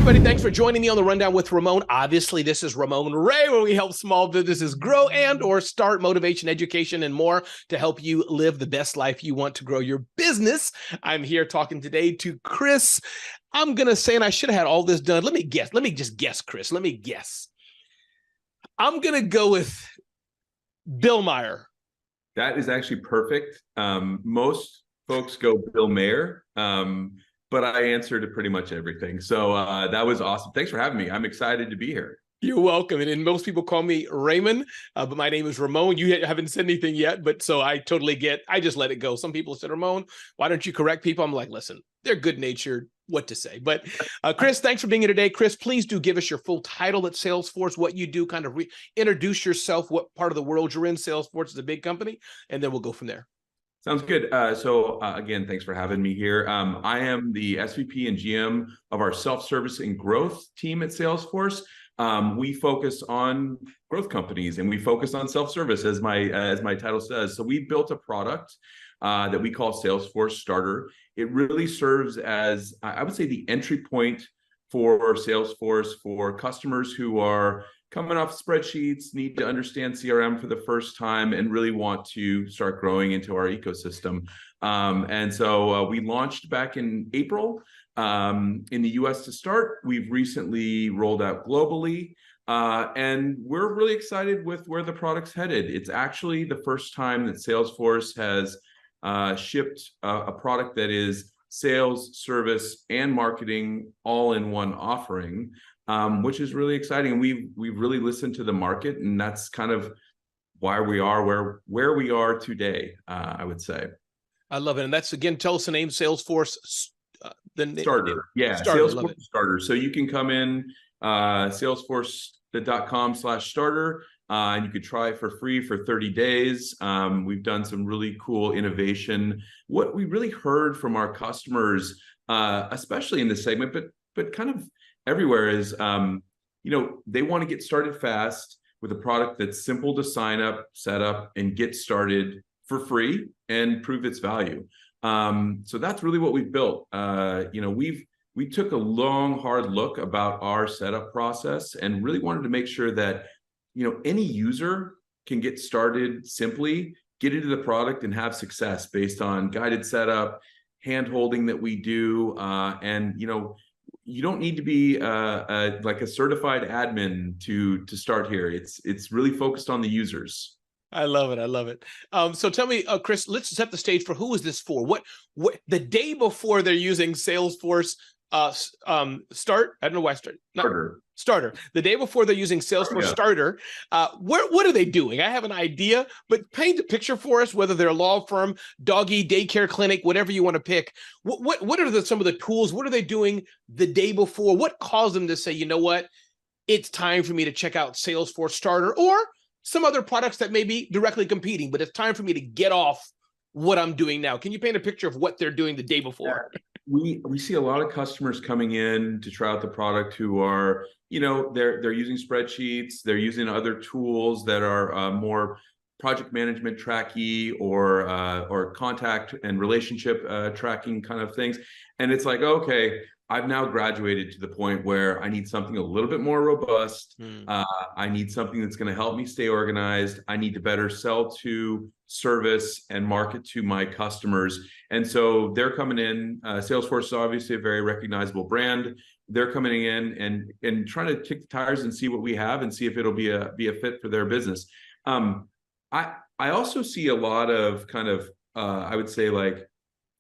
everybody. Thanks for joining me on the Rundown with Ramon. Obviously, this is Ramon Ray, where we help small businesses grow and or start motivation, education, and more to help you live the best life you want to grow your business. I'm here talking today to Chris. I'm going to say, and I should have had all this done. Let me guess. Let me just guess, Chris. Let me guess. I'm going to go with Bill Meyer. That is actually perfect. Most folks go Bill Mayer. But I answered to pretty much everything. So that was awesome. Thanks for having me. I'm excited to be here. You're welcome. And most people call me Raymond, but my name is Ramon. You haven't said anything yet, but so I totally I just let it go. Some people said, Ramon, why don't you correct people? I'm like, listen, they're good natured. What to say? But Chris, thanks for being here today. Chris, please do give us your full title at Salesforce, what you do, kind of introduce yourself, what part of the world you're in. Salesforce is a big company, and then we'll go from there. Sounds good. Again, thanks for having me here. I am the SVP and GM of our self-service and growth team at Salesforce. We focus on growth companies and we focus on self-service, as my title says. So we built a product that we call Salesforce Starter. It really serves as, I would say, the entry point for Salesforce for customers who are coming off spreadsheets, need to understand CRM for the first time, and really want to start growing into our ecosystem. So we launched back in April in the US to start. We've recently rolled out globally, and we're really excited with where the product's headed. It's actually the first time that Salesforce has shipped a product that is sales, service, and marketing all in one offering. Which is really exciting. We've really listened to the market, and that's kind of why we are where we are today, I would say. I love it. And that's, again, tell us the name, Salesforce. Starter. Yeah, Starter, Salesforce Starter. So you can come in, salesforce.com/starter, and you could try it for free for 30 days. We've done some really cool innovation. What we really heard from our customers, especially in this segment, but kind of everywhere, is they want to get started fast with a product that's simple to sign up, set up, and get started for free and prove its value. So that's really what we've built. We took a long, hard look about our setup process and really wanted to make sure that any user can get started simply, get into the product, and have success based on guided setup, hand-holding that we do, and you don't need to be like a certified admin to start here. It's really focused on the users. I love it. I love it. So tell me, Chris, let's set the stage for who is this for? What the day before they're using Salesforce Start? I don't know why Starter. The day before they're using Salesforce Starter, what are they doing? I have an idea, but paint a picture for us, whether they're a law firm, doggy, daycare clinic, whatever you want to pick. What are some of the tools? What are they doing the day before? What caused them to say, you know what, it's time for me to check out Salesforce Starter or some other products that may be directly competing, but it's time for me to get off what I'm doing now. Can you paint a picture of what they're doing the day before? We see a lot of customers coming in to try out the product who are, they're using spreadsheets, they're using other tools that are more project management tracky or contact and relationship tracking kind of things. And it's like, okay, I've now graduated to the point where I need something a little bit more robust. I need something that's going to help me stay organized. I need to better sell to, service, and market to my customers. And so they're coming in. Salesforce is obviously a very recognizable brand. They're coming in and trying to kick the tires and see what we have and see if it'll be a fit for their business. I also see a lot of kind of I would say, like,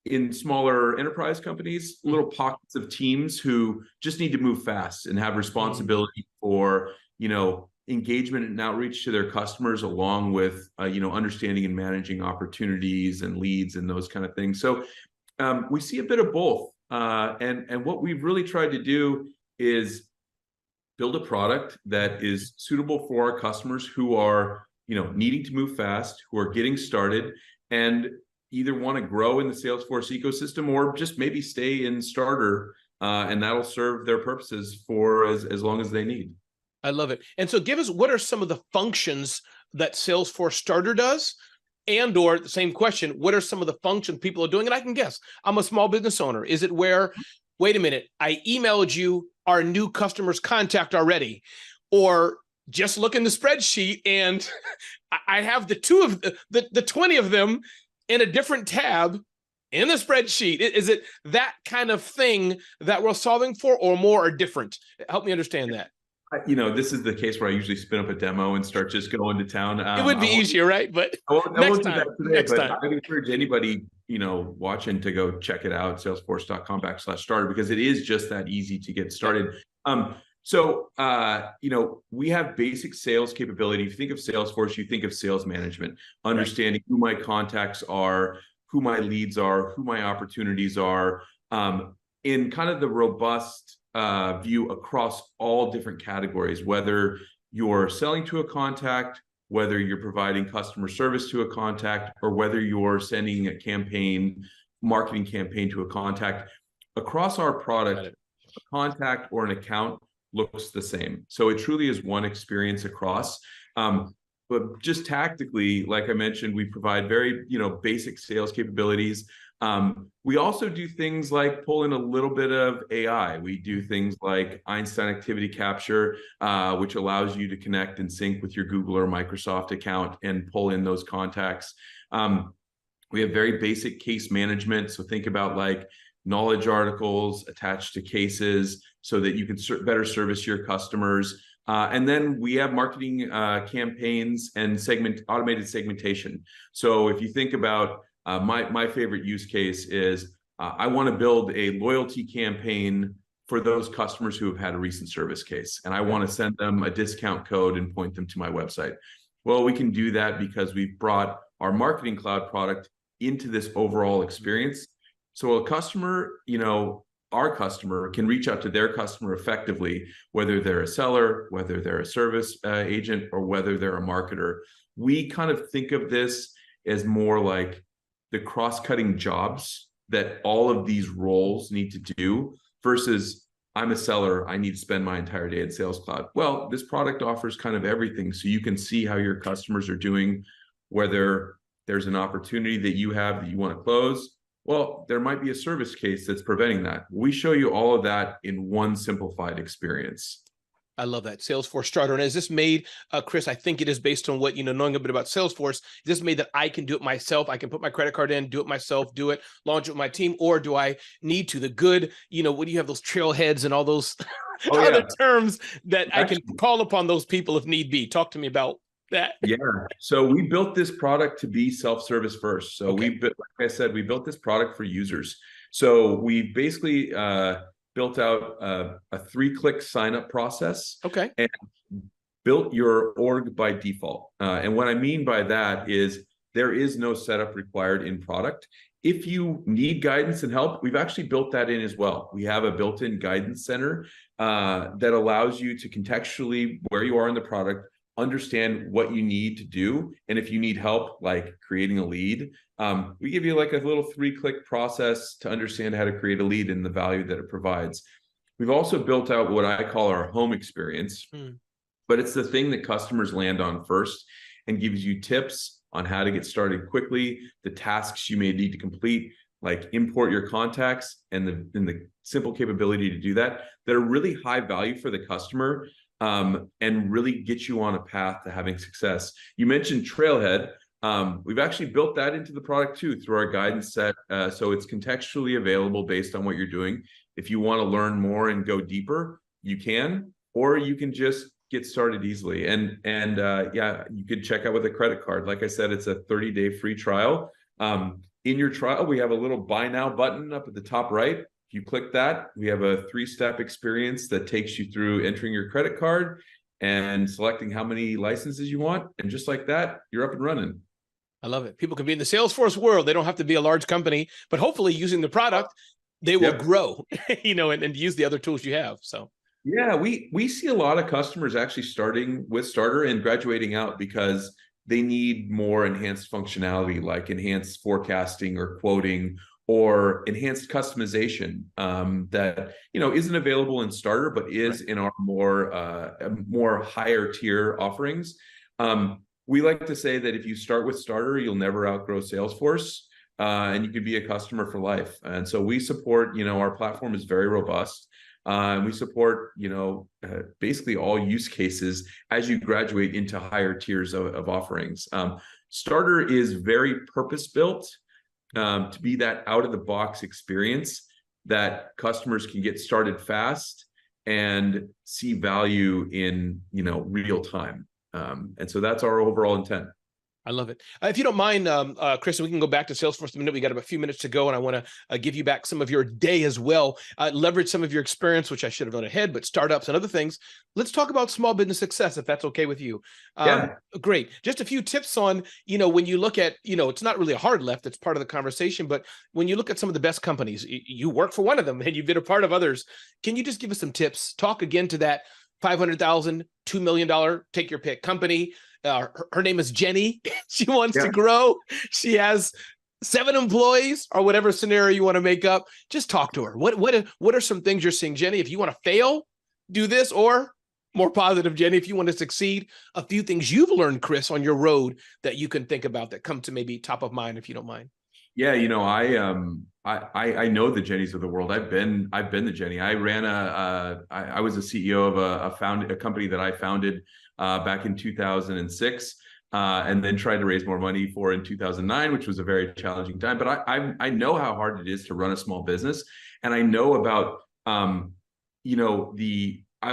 in smaller enterprise companies, little pockets of teams who just need to move fast and have responsibility for, engagement and outreach to their customers, along with, understanding and managing opportunities and leads and those kind of things. So we see a bit of both. And what we've really tried to do is build a product that is suitable for our customers who are, needing to move fast, who are getting started, and either want to grow in the Salesforce ecosystem or just maybe stay in Starter, and that'll serve their purposes for as long as they need. I love it. And so give us, what are some of the functions that Salesforce Starter does? And or the same question, what are some of the functions people are doing? And I can guess, I'm a small business owner. Is it where wait a minute, I emailed you our new customer's contact already, or just look in the spreadsheet and I have the 20 of them in a different tab in the spreadsheet. Is it that kind of thing that we're solving for, or more, or different? Help me understand that. This is the case where I usually spin up a demo and start just going to town. It would be easier, right? But I won't do that today, next but time. I encourage anybody, watching to go check it out, salesforce.com/starter, because it is just that easy to get started. We have basic sales capability. If you think of Salesforce, you think of sales management, understanding who my contacts are, who my leads are, who my opportunities are, in kind of the robust view across all different categories, whether you're selling to a contact, whether you're providing customer service to a contact, or whether you're sending a marketing campaign to a contact. Across our product, a contact or an account looks the same. So it truly is one experience across. But just tactically, like I mentioned, we provide very, basic sales capabilities. We also do things like pull in a little bit of AI. We do things like Einstein activity capture, which allows you to connect and sync with your Google or Microsoft account and pull in those contacts. We have very basic case management. So think about like knowledge articles attached to cases so that you can better service your customers. And then we have marketing campaigns and automated segmentation. So if you think about my favorite use case is I want to build a loyalty campaign for those customers who have had a recent service case, and I want to send them a discount code and point them to my website. Well, we can do that because we've brought our Marketing Cloud product into this overall experience. So a customer, our customer can reach out to their customer effectively, whether they're a seller, whether they're a service agent, or whether they're a marketer. We kind of think of this as more like the cross-cutting jobs that all of these roles need to do versus I'm a seller, I need to spend my entire day in Sales Cloud. Well, this product offers kind of everything. So you can see how your customers are doing, whether there's an opportunity that you have that you want to close. Well, there might be a service case that's preventing that. We show you all of that in one simplified experience. I love that. Salesforce Starter. And is this made, Chris, I think it is based on what, knowing a bit about Salesforce, is this made that I can do it myself? I can put my credit card in, do it myself, launch it with my team, or do I need to? The good, what do you have, those trailheads and all those other terms that I can call upon those people if need be? Talk to me about that. Yeah. So we built this product to be self-service first. So like I said, we built this product for users. So we basically built out a 3-click sign-up process. And built your org by default. And what I mean by that is there is no setup required in product. If you need guidance and help, we've actually built that in as well. We have a built-in guidance center that allows you to contextually, where you are in the product, understand what you need to do. And if you need help, like creating a lead, we give you like a little 3-click process to understand how to create a lead and the value that it provides. We've also built out what I call our home experience, but it's the thing that customers land on first and gives you tips on how to get started quickly, the tasks you may need to complete, like import your contacts, and the simple capability to do that are really high value for the customer. And really get you on a path to having success. You mentioned Trailhead. We've actually built that into the product too through our guidance set. So it's contextually available based on what you're doing. If you want to learn more and go deeper, you can, or you can just get started easily. And you could check out with a credit card. Like I said, it's a 30-day free trial. In your trial, we have a little buy now button up at the top right. If you click that, we have a 3-step experience that takes you through entering your credit card and selecting how many licenses you want. And just like that, you're up and running. I love it. People can be in the Salesforce world. They don't have to be a large company, but hopefully using the product, they will grow, and use the other tools you have. So yeah, we see a lot of customers actually starting with Starter and graduating out because they need more enhanced functionality, like enhanced forecasting or quoting, or enhanced customization that isn't available in Starter, but is in our more higher tier offerings. We like to say that if you start with Starter, you'll never outgrow Salesforce. and you could be a customer for life. And so we support, our platform is very robust. And we support, basically all use cases as you graduate into higher tiers of offerings. Starter is very purpose-built to be that out-of-the-box experience that customers can get started fast and see value in, real time. And so that's our overall intent. I love it. If you don't mind, Chris, we can go back to Salesforce in a minute. We got about a few minutes to go, and I want to give you back some of your day as well. Leverage some of your experience, which I should have known ahead, but startups and other things. Let's talk about small business success, if that's okay with you. Yeah. Great. Just a few tips on, when you look at, it's not really a hard left, it's part of the conversation, but when you look at some of the best companies, you work for one of them and you've been a part of others. Can you just give us some tips? Talk again to that $500,000, $2 million, take your pick company. Her name is Jenny. She wants to grow. She has 7 employees or whatever scenario you want to make up. Just talk to her. What are some things you're seeing, Jenny? If you want to fail, do this, or more positive, Jenny, if you want to succeed, a few things you've learned, Chris, on your road that you can think about that come to maybe top of mind, if you don't mind. Yeah, I know the Jennies of the world. I've been the Jenny. I ran I was a CEO of a company that I founded back in 2006, and then tried to raise more money for in 2009, which was a very challenging time. But I know how hard it is to run a small business, and I know about I'll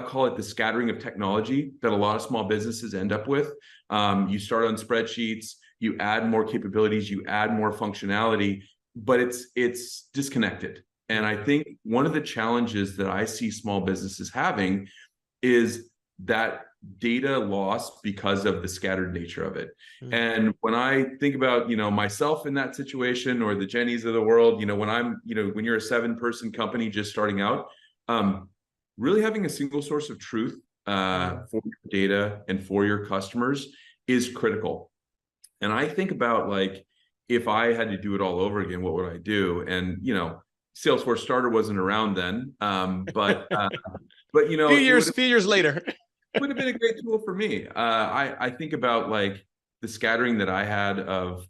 call it the scattering of technology that a lot of small businesses end up with. You start on spreadsheets, you add more capabilities, you add more functionality, but it's disconnected. And I think one of the challenges that I see small businesses having is that data loss because of the scattered nature of it. Mm-hmm. And when I think about, myself in that situation, or the Jennies of the world, when you're a 7-person company just starting out, really having a single source of truth for your data and for your customers is critical. And I think about, like, if I had to do it all over again, what would I do? And, Salesforce Starter wasn't around then, but few years later. It would have been a great tool for me. I think about, like, the scattering that I had of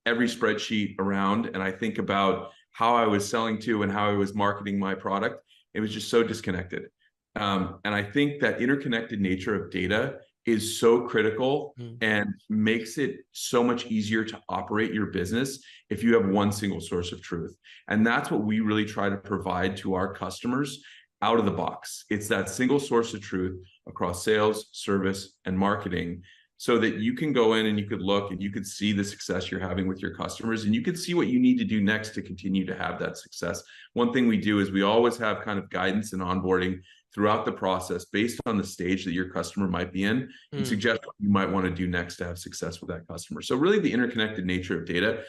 every spreadsheet around, and I think about how I was selling to and how I was marketing my product. It was just so disconnected. And I think that interconnected nature of data is so critical and makes it so much easier to operate your business if you have one single source of truth. And that's what we really try to provide to our customers out of the box. It's that single source of truth across sales, service, and marketing, so that you can go in and you could look and you could see the success you're having with your customers, and you could see what you need to do next to continue to have that success. One thing we do is we always have kind of guidance and onboarding throughout the process based on the stage that your customer might be in, and suggest what you might want to do next to have success with that customer. So really the interconnected nature of data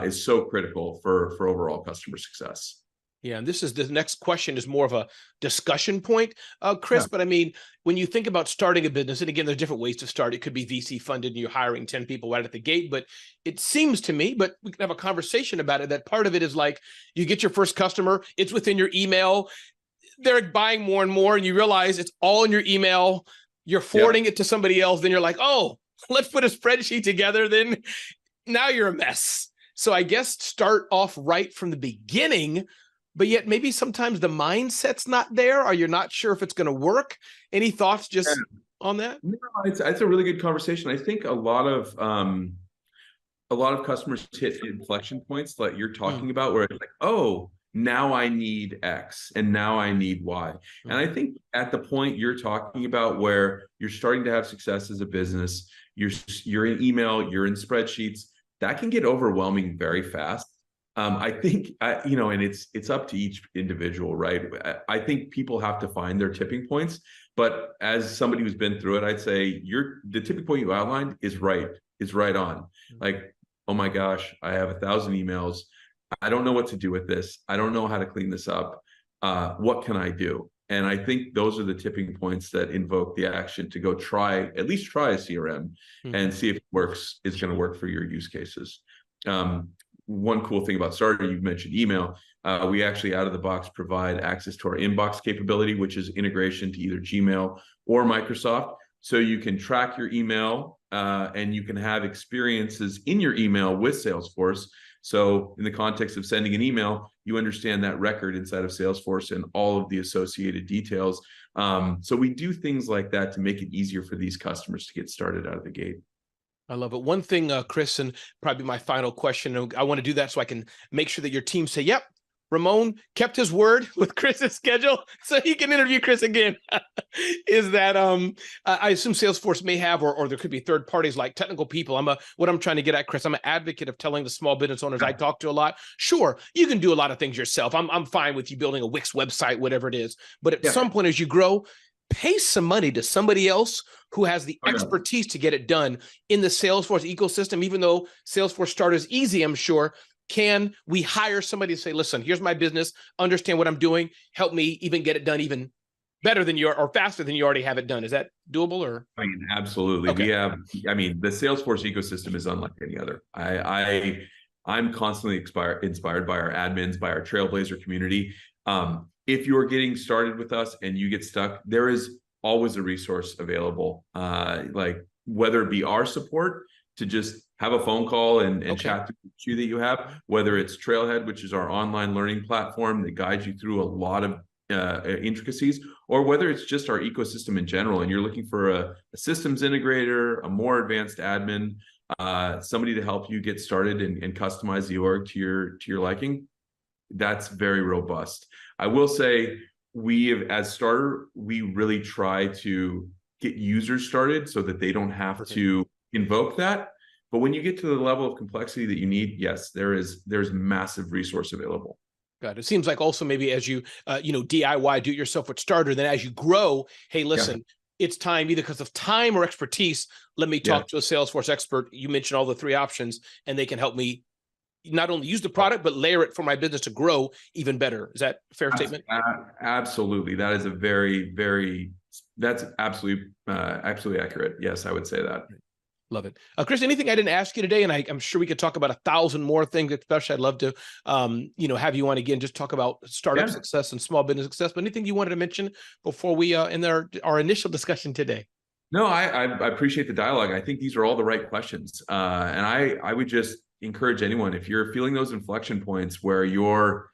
is so critical for overall customer success. Yeah, and this is the next question is more of a discussion point, Chris. Yeah. But I mean, when you think about starting a business, and again, there's different ways to start. It could be VC funded and you're hiring 10 people right at the gate. But it seems to me, but we can have a conversation about it, that part of it is like you get your first customer, it's within your email, they're buying more and more, and you realize it's all in your email, you're forwarding it to somebody else, then you're like, oh, let's put a spreadsheet together, then now you're a mess. So I guess start off right from the beginning, but yet maybe sometimes the mindset's not there, or you're not sure if it's going to work. Any thoughts just on that? No, it's a really good conversation. I think a lot of customers hit inflection points like you're talking about, where it's like, oh, now I need X and now I need Y. And I think at the point you're talking about, where you're starting to have success as a business, you're in email, you're in spreadsheets, that can get overwhelming very fast. I think, and it's up to each individual, right? I think people have to find their tipping points, but as somebody who's been through it, I'd say the tipping point you outlined is right on. Like, oh my gosh, I have 1,000 emails. I don't know what to do with this. I don't know how to clean this up. What can I do? And I think those are the tipping points that invoke the action to go at least try a CRM and see if it works, is going to work for your use cases. One cool thing about Starter, you mentioned email. We actually out of the box provide access to our inbox capability, which is integration to either Gmail or Microsoft. So you can track your email and you can have experiences in your email with Salesforce. So in the context of sending an email, you understand that record inside of Salesforce and all of the associated details. So we do things like that to make it easier for these customers to get started out of the gate. I love it. One thing, Chris, and probably my final question, I want to do that so I can make sure that your team say, yep, Ramon kept his word with Chris's schedule so he can interview Chris again. Is that I assume Salesforce may have, or there could be third parties like technical people. What I'm trying to get at, Chris, I'm an advocate of telling the small business owners I talk to a lot. Sure, you can do a lot of things yourself. I'm fine with you building a Wix website, whatever it is. But at some point as you grow, pay some money to somebody else who has the expertise to get it done in the Salesforce ecosystem. Even though Salesforce Starter is easy, I'm sure, can we hire somebody to say, listen, here's my business, understand what I'm doing, help me even get it done even better than or faster than you already have it done? Is that doable? Or I mean, absolutely. Okay. The Salesforce ecosystem is unlike any other. I'm constantly inspired by our admins, by our Trailblazer community. If you're getting started with us and you get stuck, there is always a resource available, like whether it be our support to just have a phone call and chat through the issue that you have, whether it's Trailhead, which is our online learning platform that guides you through a lot of intricacies, or whether it's just our ecosystem in general and you're looking for a systems integrator, a more advanced admin, somebody to help you get started and customize the org to your liking. That's very robust. I will say as Starter, we really try to get users started so that they don't have to invoke that. But when you get to the level of complexity that you need, yes, there's massive resource available. God, it seems like also maybe as you, DIY, do it yourself with Starter, then as you grow, hey, listen, it's time either because of time or expertise. Let me talk to a Salesforce expert. You mentioned all the three options and they can help me not only use the product, but layer it for my business to grow even better. Is that a fair statement? Absolutely. That is a that's absolutely accurate. Yes, I would say that. Love it. Chris, anything I didn't ask you today, and I'm sure we could talk about 1,000 more things, especially I'd love to, have you on again, just talk about startup success and small business success, but anything you wanted to mention before we end our initial discussion today? No, I appreciate the dialogue. I think these are all the right questions. And I would just encourage anyone, if you're feeling those inflection points where you're,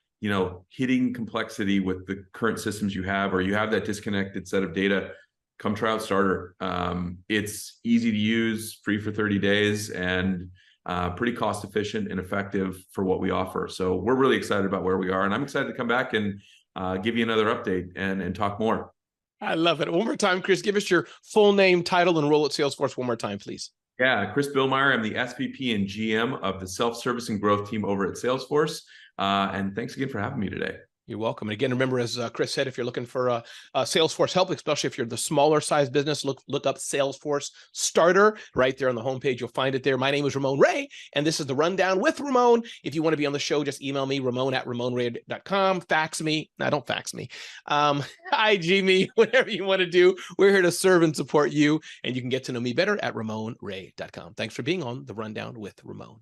hitting complexity with the current systems you have, or you have that disconnected set of data, come try out Starter. It's easy to use, free for 30 days, and pretty cost efficient and effective for what we offer. So we're really excited about where we are, and I'm excited to come back and give you another update and talk more. I love it. One more time, Chris, give us your full name, title, and role at Salesforce one more time, please. Yeah, Chris Billmeyer. I'm the SVP and GM of the self-service and growth team over at Salesforce. And thanks again for having me today. You're welcome. And again, remember, as Chris said, if you're looking for Salesforce help, especially if you're the smaller size business, look up Salesforce Starter right there on the homepage. You'll find it there. My name is Ramon Ray, and this is the Rundown with Ramon. If you want to be on the show, just email me, ramon@ramonray.com. Fax me. No, don't fax me. IG me, whatever you want to do. We're here to serve and support you, and you can get to know me better at ramonray.com. Thanks for being on the Rundown with Ramon.